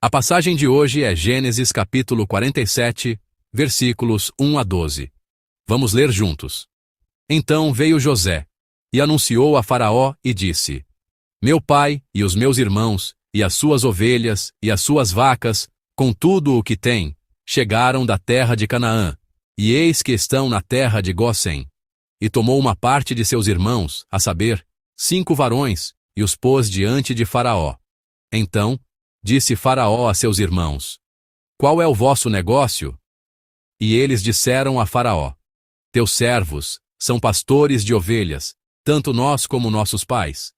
A passagem de hoje é Gênesis capítulo 47, versículos 1 a 12. Vamos ler juntos. Então veio José, e anunciou a Faraó e disse: Meu pai e os meus irmãos, e as suas ovelhas, e as suas vacas, com tudo o que têm, chegaram da terra de Canaã, e eis que estão na terra de Gósen. E tomou uma parte de seus irmãos, a saber, 5 varões, e os pôs diante de Faraó. Então disse Faraó a seus irmãos: Qual é o vosso negócio? E eles disseram a Faraó: Teus servos são pastores de ovelhas, tanto nós como nossos pais.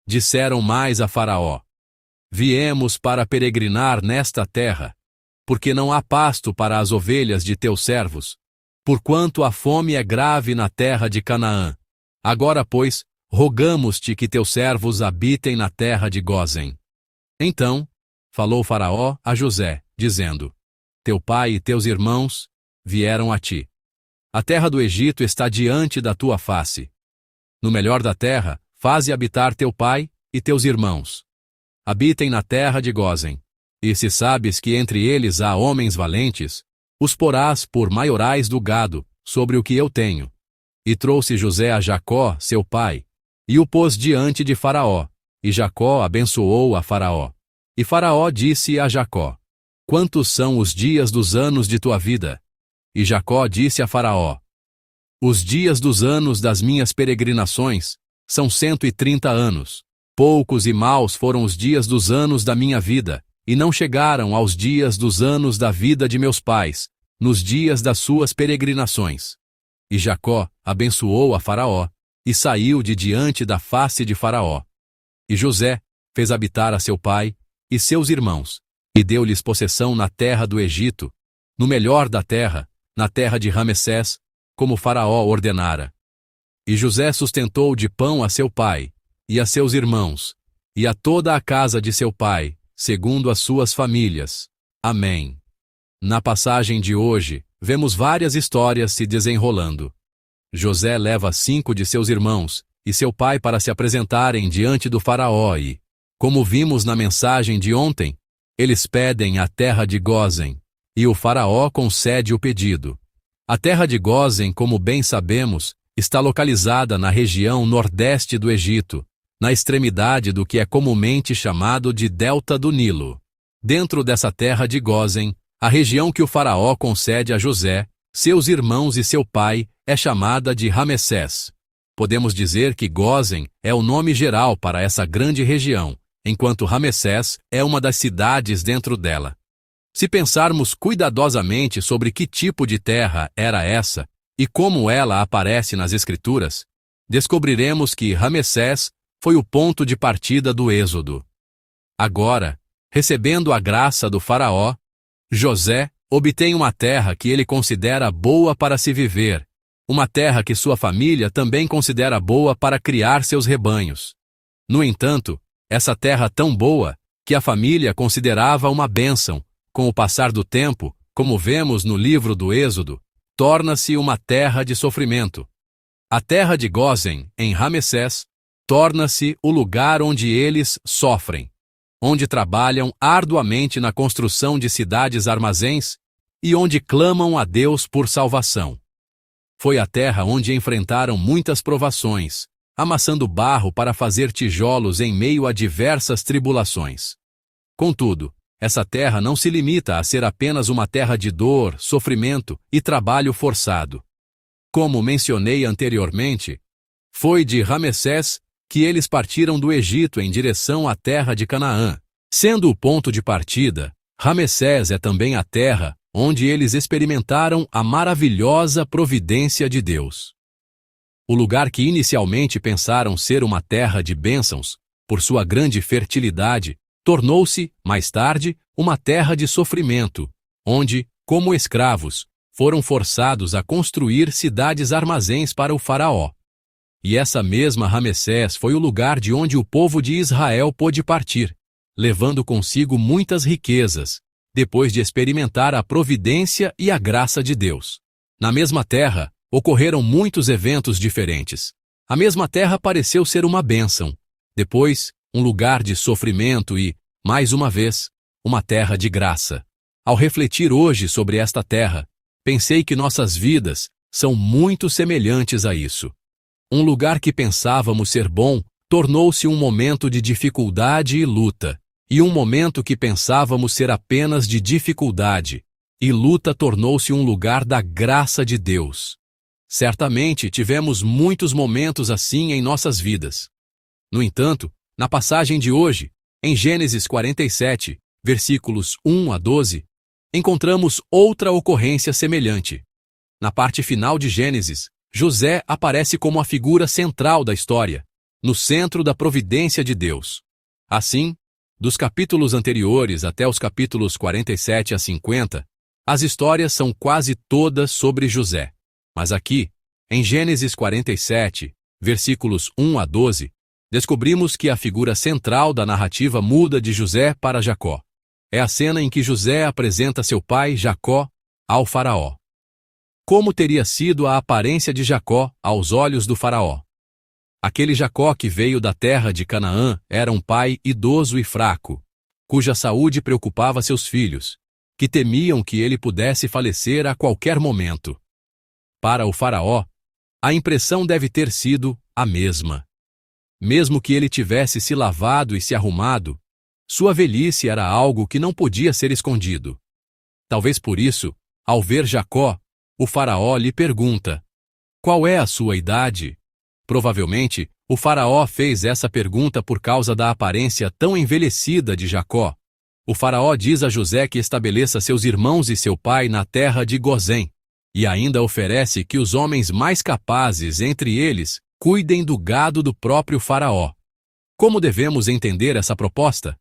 Disseram mais a Faraó: Viemos para peregrinar nesta terra, porque não há pasto para as ovelhas de teus servos, porquanto a fome é grave na terra de Canaã. Agora, pois, rogamos-te que teus servos habitem na terra de Gósen. Então falou Faraó a José, dizendo: Teu pai e teus irmãos vieram a ti. A terra do Egito está diante da tua face. No melhor da terra, faze habitar teu pai e teus irmãos. Habitem na terra de Gósen. E se sabes que entre eles há homens valentes, os porás por maiorais do gado, sobre o que eu tenho. E trouxe José a Jacó, seu pai, e o pôs diante de Faraó, e Jacó abençoou a Faraó. E Faraó disse a Jacó: Quantos são os dias dos anos de tua vida? E Jacó disse a Faraó: Os dias dos anos das minhas peregrinações são 130 anos. Poucos e maus foram os dias dos anos da minha vida, e não chegaram aos dias dos anos da vida de meus pais, nos dias das suas peregrinações. E Jacó abençoou a Faraó, e saiu de diante da face de Faraó. E José fez habitar a seu pai e seus irmãos, e deu-lhes possessão na terra do Egito, no melhor da terra, na terra de Ramessés, como Faraó ordenara. E José sustentou de pão a seu pai, e a seus irmãos, e a toda a casa de seu pai, segundo as suas famílias. Amém. Na passagem de hoje, vemos várias histórias se desenrolando. José leva 5 de seus irmãos e seu pai para se apresentarem diante do Faraó e, como vimos na mensagem de ontem, eles pedem a terra de Gósen, e o Faraó concede o pedido. A terra de Gósen, como bem sabemos, está localizada na região nordeste do Egito, na extremidade do que é comumente chamado de Delta do Nilo. Dentro dessa terra de Gósen, a região que o Faraó concede a José, seus irmãos e seu pai é chamada de Ramessés. Podemos dizer que Gósen é o nome geral para essa grande região, enquanto Ramessés é uma das cidades dentro dela. Se pensarmos cuidadosamente sobre que tipo de terra era essa e como ela aparece nas Escrituras, descobriremos que Ramessés foi o ponto de partida do Êxodo. Agora, recebendo a graça do Faraó, José obtém uma terra que ele considera boa para se viver, uma terra que sua família também considera boa para criar seus rebanhos. No entanto, essa terra tão boa, que a família considerava uma bênção, com o passar do tempo, como vemos no livro do Êxodo, torna-se uma terra de sofrimento. A terra de Gósen, em Ramessés, torna-se o lugar onde eles sofrem, onde trabalham arduamente na construção de cidades-armazéns e onde clamam a Deus por salvação. Foi a terra onde enfrentaram muitas provações, amassando barro para fazer tijolos em meio a diversas tribulações. Contudo, essa terra não se limita a ser apenas uma terra de dor, sofrimento e trabalho forçado. Como mencionei anteriormente, foi de Ramessés que eles partiram do Egito em direção à terra de Canaã. Sendo o ponto de partida, Ramessés é também a terra onde eles experimentaram a maravilhosa providência de Deus. O lugar que inicialmente pensaram ser uma terra de bênçãos, por sua grande fertilidade, tornou-se, mais tarde, uma terra de sofrimento, onde, como escravos, foram forçados a construir cidades-armazéns para o Faraó. E essa mesma Ramessés foi o lugar de onde o povo de Israel pôde partir, levando consigo muitas riquezas, depois de experimentar a providência e a graça de Deus. Na mesma terra, ocorreram muitos eventos diferentes. A mesma terra pareceu ser uma bênção. Depois, um lugar de sofrimento e, mais uma vez, uma terra de graça. Ao refletir hoje sobre esta terra, pensei que nossas vidas são muito semelhantes a isso. Um lugar que pensávamos ser bom tornou-se um momento de dificuldade e luta, e um momento que pensávamos ser apenas de dificuldade e luta tornou-se um lugar da graça de Deus. Certamente tivemos muitos momentos assim em nossas vidas. No entanto, na passagem de hoje, em Gênesis 47, versículos 1 a 12, encontramos outra ocorrência semelhante. Na parte final de Gênesis, José aparece como a figura central da história, no centro da providência de Deus. Assim, dos capítulos anteriores até os capítulos 47 a 50, as histórias são quase todas sobre José. Mas aqui, em Gênesis 47, versículos 1 a 12, descobrimos que a figura central da narrativa muda de José para Jacó. É a cena em que José apresenta seu pai, Jacó, ao faraó. Como teria sido a aparência de Jacó aos olhos do faraó? Aquele Jacó que veio da terra de Canaã era um pai idoso e fraco, cuja saúde preocupava seus filhos, que temiam que ele pudesse falecer a qualquer momento. Para o faraó, a impressão deve ter sido a mesma. Mesmo que ele tivesse se lavado e se arrumado, sua velhice era algo que não podia ser escondido. Talvez por isso, ao ver Jacó, o faraó lhe pergunta: qual é a sua idade? Provavelmente, o faraó fez essa pergunta por causa da aparência tão envelhecida de Jacó. O faraó diz a José que estabeleça seus irmãos e seu pai na terra de Gozém, e ainda oferece que os homens mais capazes entre eles cuidem do gado do próprio faraó. Como devemos entender essa proposta?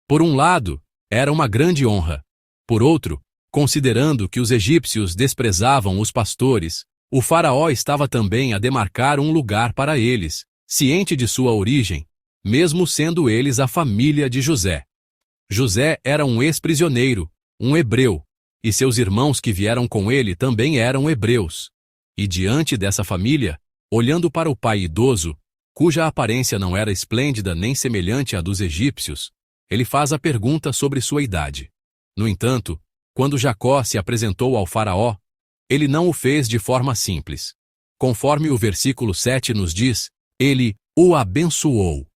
Por um lado, era uma grande honra. Por outro, considerando que os egípcios desprezavam os pastores, o faraó estava também a demarcar um lugar para eles, ciente de sua origem, mesmo sendo eles a família de José. José era um ex-prisioneiro, um hebreu, e seus irmãos que vieram com ele também eram hebreus. E diante dessa família, olhando para o pai idoso, cuja aparência não era esplêndida nem semelhante à dos egípcios, ele faz a pergunta sobre sua idade. No entanto, quando Jacó se apresentou ao faraó, ele não o fez de forma simples. Conforme o versículo 7 nos diz, ele o abençoou.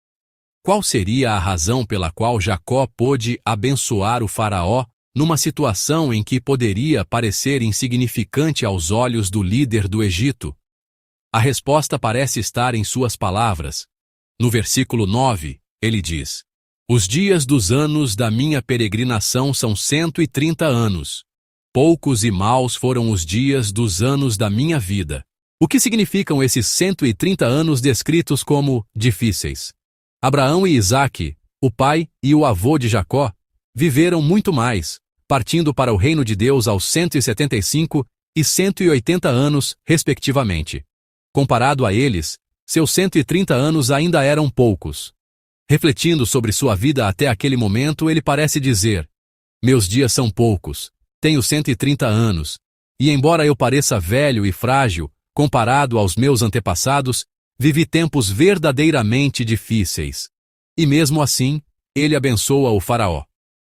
Qual seria a razão pela qual Jacó pôde abençoar o faraó numa situação em que poderia parecer insignificante aos olhos do líder do Egito? A resposta parece estar em suas palavras. No versículo 9, ele diz: os dias dos anos da minha peregrinação são 130 anos. Poucos e maus foram os dias dos anos da minha vida. O que significam esses 130 anos descritos como difíceis? Abraão e Isaque, o pai e o avô de Jacó, viveram muito mais, partindo para o reino de Deus aos 175 e 180 anos, respectivamente. Comparado a eles, seus 130 anos ainda eram poucos. Refletindo sobre sua vida até aquele momento, ele parece dizer: meus dias são poucos, tenho 130 anos, e embora eu pareça velho e frágil, comparado aos meus antepassados, vivi tempos verdadeiramente difíceis. E mesmo assim, ele abençoa o faraó.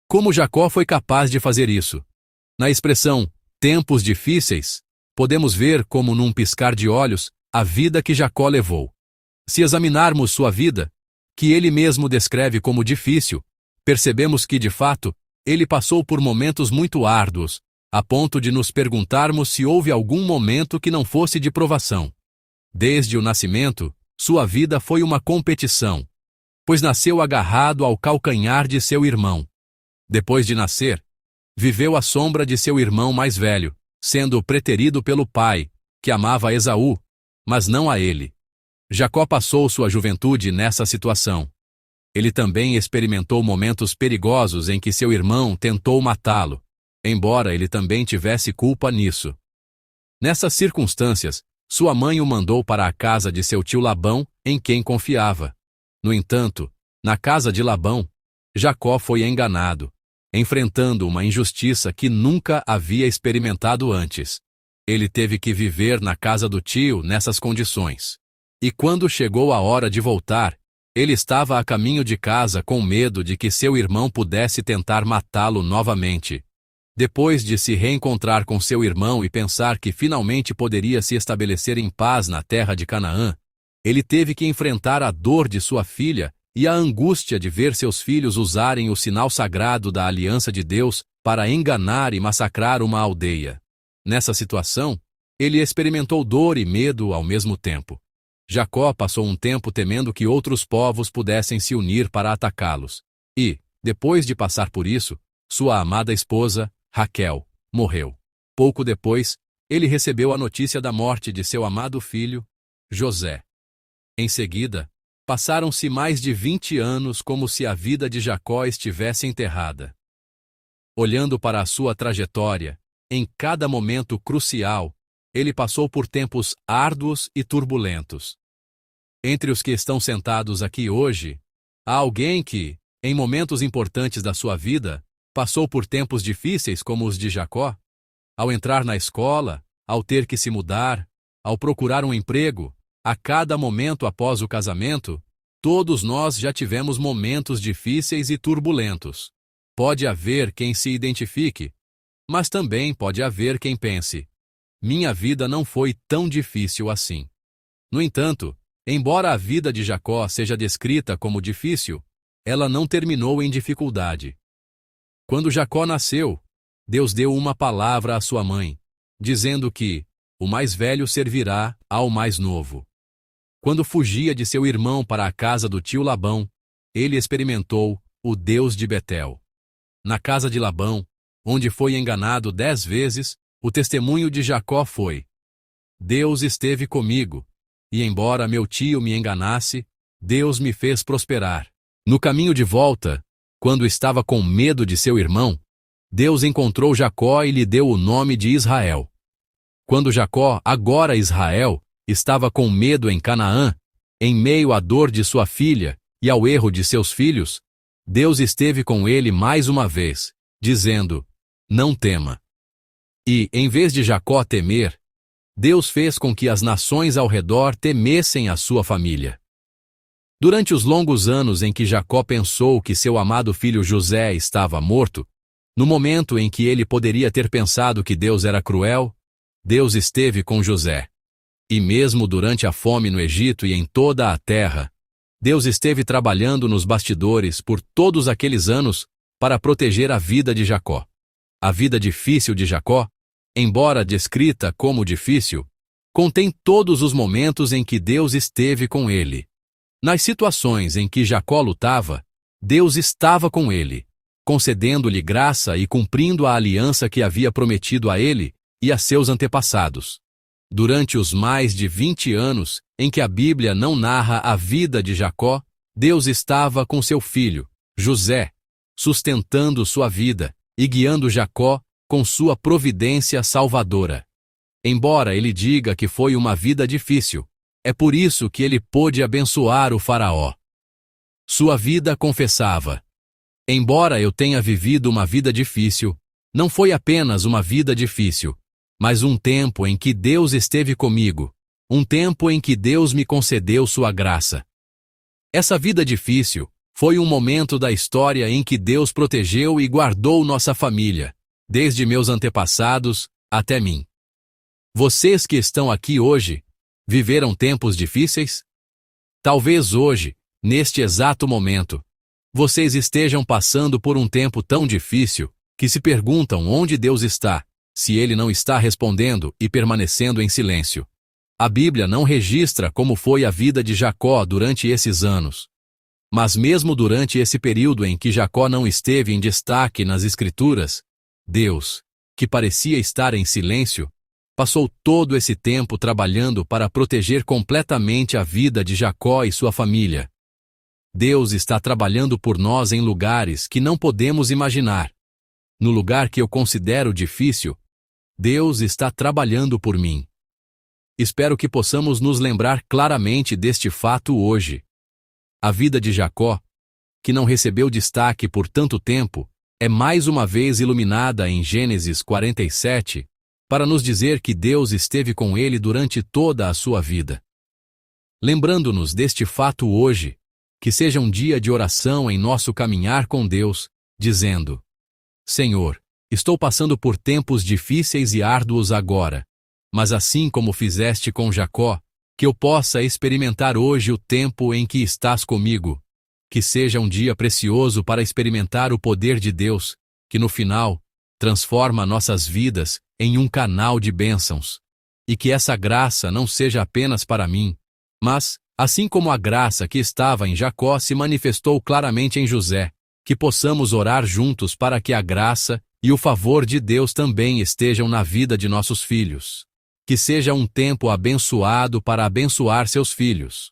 Como Jacó foi capaz de fazer isso? Na expressão tempos difíceis, podemos ver como num piscar de olhos a vida que Jacó levou. Se examinarmos sua vida, que ele mesmo descreve como difícil, percebemos que, de fato, ele passou por momentos muito árduos, a ponto de nos perguntarmos se houve algum momento que não fosse de provação. Desde o nascimento, sua vida foi uma competição, pois nasceu agarrado ao calcanhar de seu irmão. Depois de nascer, viveu à sombra de seu irmão mais velho, sendo preterido pelo pai, que amava Esaú, mas não a ele. Jacó passou sua juventude nessa situação. Ele também experimentou momentos perigosos em que seu irmão tentou matá-lo, embora ele também tivesse culpa nisso. Nessas circunstâncias, sua mãe o mandou para a casa de seu tio Labão, em quem confiava. No entanto, na casa de Labão, Jacó foi enganado, enfrentando uma injustiça que nunca havia experimentado antes. Ele teve que viver na casa do tio nessas condições. E quando chegou a hora de voltar, Ele estava a caminho de casa com medo de que seu irmão pudesse tentar matá-lo novamente. Depois de se reencontrar com seu irmão e pensar que finalmente poderia se estabelecer em paz na terra de Canaã, ele teve que enfrentar a dor de sua filha e a angústia de ver seus filhos usarem o sinal sagrado da aliança de Deus para enganar e massacrar uma aldeia. Nessa situação, ele experimentou dor e medo ao mesmo tempo. Jacó passou um tempo temendo que outros povos pudessem se unir para atacá-los. E, depois de passar por isso, sua amada esposa, Raquel, morreu. Pouco depois, ele recebeu a notícia da morte de seu amado filho, José. Em seguida, passaram-se mais de 20 anos como se a vida de Jacó estivesse enterrada. Olhando para a sua trajetória, em cada momento crucial, ele passou por tempos árduos e turbulentos. Entre os que estão sentados aqui hoje, há alguém que, em momentos importantes da sua vida, passou por tempos difíceis como os de Jacó? Ao entrar na escola, ao ter que se mudar, ao procurar um emprego, a cada momento após o casamento, todos nós já tivemos momentos difíceis e turbulentos. Pode haver quem se identifique, mas também pode haver quem pense: minha vida não foi tão difícil assim. No entanto, embora a vida de Jacó seja descrita como difícil, ela não terminou em dificuldade. Quando Jacó nasceu, Deus deu uma palavra à sua mãe, dizendo que o mais velho servirá ao mais novo. Quando fugia de seu irmão para a casa do tio Labão, ele experimentou o Deus de Betel. Na casa de Labão, onde foi enganado 10 vezes, o testemunho de Jacó foi: Deus esteve comigo, e embora meu tio me enganasse, Deus me fez prosperar. No caminho de volta, quando estava com medo de seu irmão, Deus encontrou Jacó e lhe deu o nome de Israel. Quando Jacó, agora Israel, estava com medo em Canaã, em meio à dor de sua filha e ao erro de seus filhos, Deus esteve com ele mais uma vez, dizendo: não tema. E, em vez de Jacó temer, Deus fez com que as nações ao redor temessem a sua família. Durante os longos anos em que Jacó pensou que seu amado filho José estava morto, no momento em que ele poderia ter pensado que Deus era cruel, Deus esteve com José. E mesmo durante a fome no Egito e em toda a terra, Deus esteve trabalhando nos bastidores por todos aqueles anos para proteger a vida de Jacó. A vida difícil de Jacó, embora descrita como difícil, contém todos os momentos em que Deus esteve com ele. Nas situações em que Jacó lutava, Deus estava com ele, concedendo-lhe graça e cumprindo a aliança que havia prometido a ele e a seus antepassados. Durante os mais de 20 anos em que a Bíblia não narra a vida de Jacó, Deus estava com seu filho, José, sustentando sua vida e guiando Jacó com sua providência salvadora. Embora ele diga que foi uma vida difícil, é por isso que ele pôde abençoar o faraó. Sua vida confessava: embora eu tenha vivido uma vida difícil, não foi apenas uma vida difícil, mas um tempo em que Deus esteve comigo, um tempo em que Deus me concedeu sua graça. Essa vida difícil foi um momento da história em que Deus protegeu e guardou nossa família, desde meus antepassados até mim. Vocês que estão aqui hoje, viveram tempos difíceis? Talvez hoje, neste exato momento, vocês estejam passando por um tempo tão difícil que se perguntam onde Deus está, se Ele não está respondendo e permanecendo em silêncio. A Bíblia não registra como foi a vida de Jacó durante esses anos. Mas mesmo durante esse período em que Jacó não esteve em destaque nas Escrituras, Deus, que parecia estar em silêncio, passou todo esse tempo trabalhando para proteger completamente a vida de Jacó e sua família. Deus está trabalhando por nós em lugares que não podemos imaginar. No lugar que eu considero difícil, Deus está trabalhando por mim. Espero que possamos nos lembrar claramente deste fato hoje. A vida de Jacó, que não recebeu destaque por tanto tempo, é mais uma vez iluminada em Gênesis 47, para nos dizer que Deus esteve com ele durante toda a sua vida. Lembrando-nos deste fato hoje, Que seja um dia de oração em nosso caminhar com Deus, dizendo: Senhor, estou passando por tempos difíceis e árduos agora, mas assim como fizeste com Jacó, que eu possa experimentar hoje o tempo em que estás comigo. Que seja um dia precioso para experimentar o poder de Deus, que no final transforma nossas vidas em um canal de bênçãos. E que essa graça não seja apenas para mim, mas, assim como a graça que estava em Jacó se manifestou claramente em José, que possamos orar juntos para que a graça e o favor de Deus também estejam na vida de nossos filhos. Que seja um tempo abençoado para abençoar seus filhos.